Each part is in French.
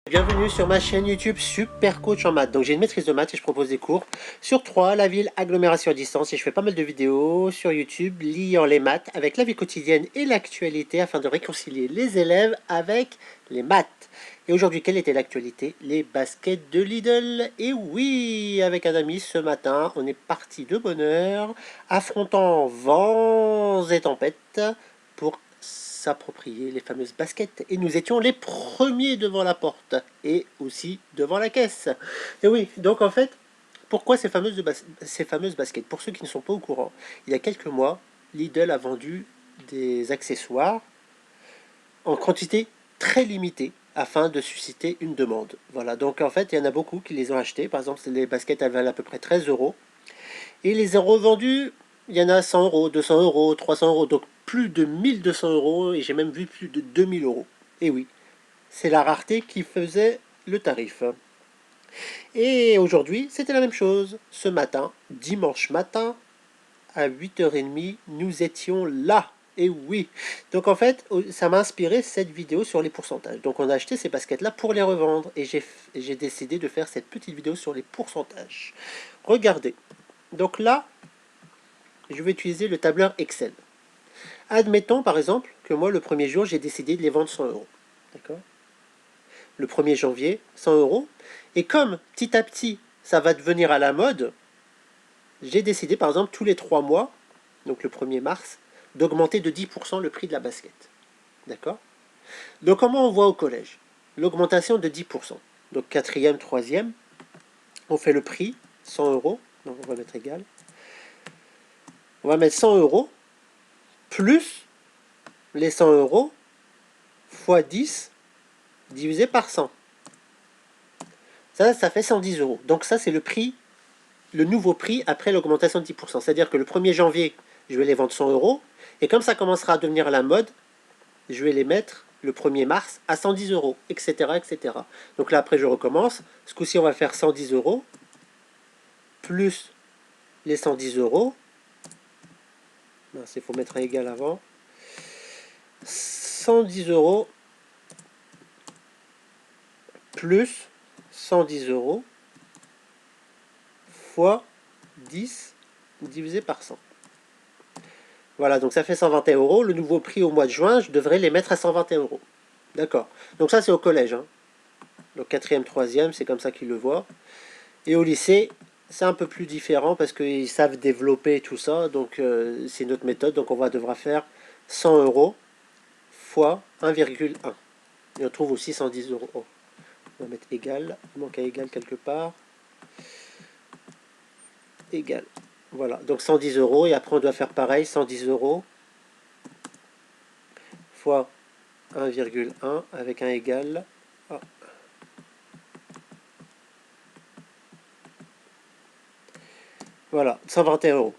Bienvenue sur ma chaîne YouTube Super Coach en maths. Donc j'ai une maîtrise de maths et je propose des cours sur Troyes, la ville, agglomération à distance. Et je fais pas mal de vidéos sur YouTube liant les maths avec la vie quotidienne et l'actualité afin de réconcilier les élèves avec les maths. Et aujourd'hui, quelle était l'actualité? Les baskets de Lidl. Et oui, avec un ami ce matin, on est parti de bonne heure, affrontant vents et tempêtes pour s'approprier les fameuses baskets. Et nous étions les premiers devant la porte et aussi devant la caisse. Et oui, donc en fait, pourquoi ces fameuses baskets? Pour ceux qui ne sont pas au courant, il y a quelques mois, Lidl a vendu des accessoires en quantité très limitée afin de susciter une demande. Voilà, donc en fait, il y en a beaucoup qui les ont achetés. Par exemple, les baskets, elles valent à peu près 13 euros. Et les ont revendus, il y en a 100 euros, 200 euros, 300 euros, donc plus de 1200 euros, et j'ai même vu plus de 2000 euros. Et oui, c'est la rareté qui faisait le tarif. Et aujourd'hui, c'était la même chose. Ce matin, dimanche matin, à 8h30, nous étions là. Et oui. Donc en fait, ça m'a inspiré cette vidéo sur les pourcentages. Donc on a acheté ces baskets-là pour les revendre. Et j'ai décidé de faire cette petite vidéo sur les pourcentages. Regardez. Donc là, je vais utiliser le tableur Excel. Admettons par exemple que moi le premier jour j'ai décidé de les vendre 100 euros. D'accord? Le 1er janvier, 100 euros. Et comme petit à petit ça va devenir à la mode, j'ai décidé par exemple tous les 3 mois, donc le 1er mars, d'augmenter de 10% le prix de la basket. D'accord? Donc comment on voit au collège? L'augmentation de 10%. Donc quatrième, troisième, on fait le prix, 100 euros. Donc on va mettre égal. On va mettre 100 euros plus les 100 euros fois 10 divisé par 100. Ça fait 110 euros. Donc ça, c'est le prix, le nouveau prix après l'augmentation de 10%. C'est-à-dire que le 1er janvier, je vais les vendre 100 euros. Et comme ça commencera à devenir à la mode, je vais les mettre le 1er mars à 110 euros, etc., etc. Donc là, après, je recommence. Ce coup-ci, on va faire 110 euros plus les 110 euros. Il faut mettre un égal avant. 110 euros plus 110 euros fois 10 divisé par 100. Voilà, donc ça fait 121 euros. Le nouveau prix au mois de juin, je devrais les mettre à 121 euros. D'accord. Donc ça, c'est au collège. Hein. Donc quatrième, troisième, c'est comme ça qu'ils le voient. Et au lycée, c'est un peu plus différent parce qu'ils savent développer tout ça. Donc c'est notre méthode. Donc devra faire 100 euros fois 1,1. Et on trouve aussi 110 euros. Oh. On va mettre égal. Il manque un égal quelque part. Égal. Voilà, donc 110 euros. Et après, on doit faire pareil, 110 euros fois 1,1 avec un égal. Ah. Voilà, 121 euros.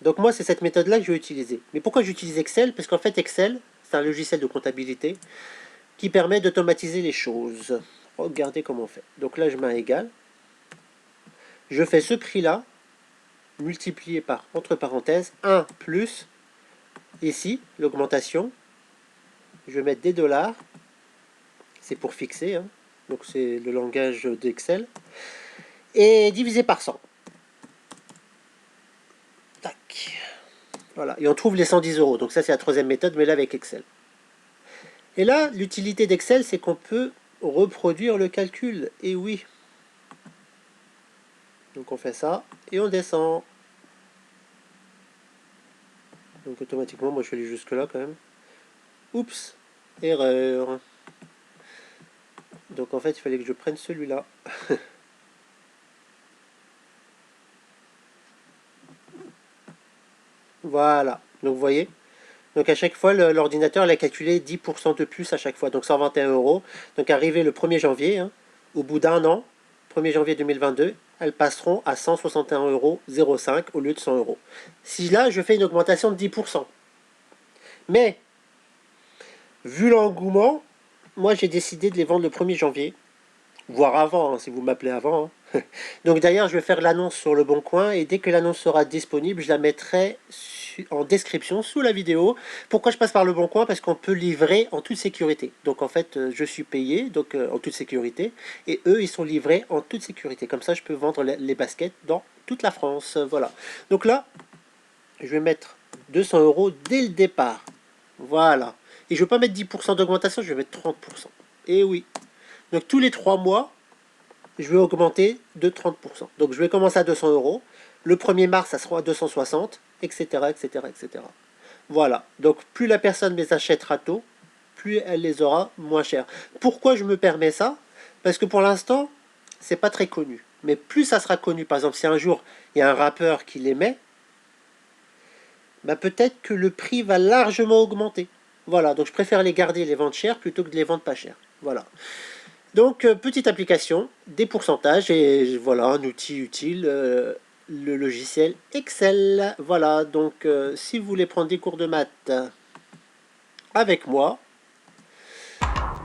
Donc moi, c'est cette méthode-là que je vais utiliser. Mais pourquoi j'utilise Excel? Parce qu'en fait, Excel, c'est un logiciel de comptabilité qui permet d'automatiser les choses. Regardez comment on fait. Donc là, je mets un égal. Je fais ce prix-là, multiplié par, entre parenthèses, 1 plus, ici, l'augmentation. Je vais mettre des dollars. C'est pour fixer. Hein. Donc c'est le langage d'Excel. Et divisé par 100. Tac. Voilà. Et on trouve les 110 euros. Donc ça, c'est la troisième méthode, mais là avec Excel. Et là, l'utilité d'Excel, c'est qu'on peut reproduire le calcul. Et oui. Donc on fait ça et on descend. Donc automatiquement, moi je vais aller jusque là quand même. Oups, erreur. Donc en fait, il fallait que je prenne celui-là. Voilà. Donc vous voyez. Donc à chaque fois, l'ordinateur a calculé 10% de plus à chaque fois. Donc 121 euros. Donc arrivé le 1er janvier, hein, au bout d'un an, 1er janvier 2022, elles passeront à 161,05 euros au lieu de 100 euros. Si là, je fais une augmentation de 10%. Mais, vu l'engouement, moi j'ai décidé de les vendre le 1er janvier. Voire avant, hein, si vous m'appelez avant. Hein. Donc d'ailleurs, je vais faire l'annonce sur Le Bon Coin et dès que l'annonce sera disponible, je la mettrai en description sous la vidéo. Pourquoi je passe par Le Bon Coin? Parce qu'on peut livrer en toute sécurité. Donc en fait, je suis payé donc en toute sécurité et eux, ils sont livrés en toute sécurité. Comme ça, je peux vendre les baskets dans toute la France. Voilà. Donc là, je vais mettre 200 € dès le départ. Voilà. Et je ne vais pas mettre 10% d'augmentation, je vais mettre 30%. Et oui. Donc tous les 3 mois, je vais augmenter de 30%. Donc je vais commencer à 200 €. Le 1er mars, ça sera à 260, etc., etc., etc. Voilà. Donc plus la personne les achètera tôt, plus elle les aura moins chères. Pourquoi je me permets ça? Parce que pour l'instant, c'est pas très connu. Mais plus ça sera connu, par exemple, si un jour il y a un rappeur qui les met, bah peut-être que le prix va largement augmenter. Voilà, donc je préfère les garder et les vendre cher plutôt que de les vendre pas cher. Voilà. Donc, petite application, des pourcentages, et voilà, un outil utile, le logiciel Excel. Voilà, donc si vous voulez prendre des cours de maths avec moi,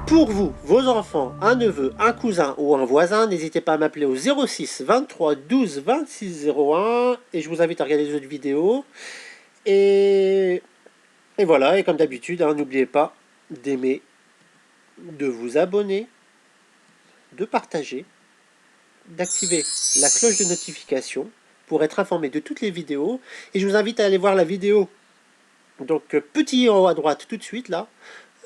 pour vous, vos enfants, un neveu, un cousin ou un voisin, n'hésitez pas à m'appeler au 06 23 12 26 01, et je vous invite à regarder les autres vidéos. Et voilà, et comme d'habitude, hein, n'oubliez pas d'aimer, de vous abonner, de partager, d'activer la cloche de notification pour être informé de toutes les vidéos. Et je vous invite à aller voir la vidéo, donc petit en haut à droite tout de suite là,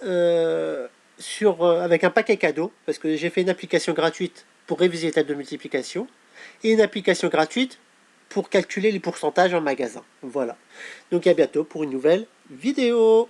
avec un paquet cadeau, parce que j'ai fait une application gratuite pour réviser les tables de multiplication, et une application gratuite pour calculer les pourcentages en magasin. Voilà. Donc à bientôt pour une nouvelle vidéo.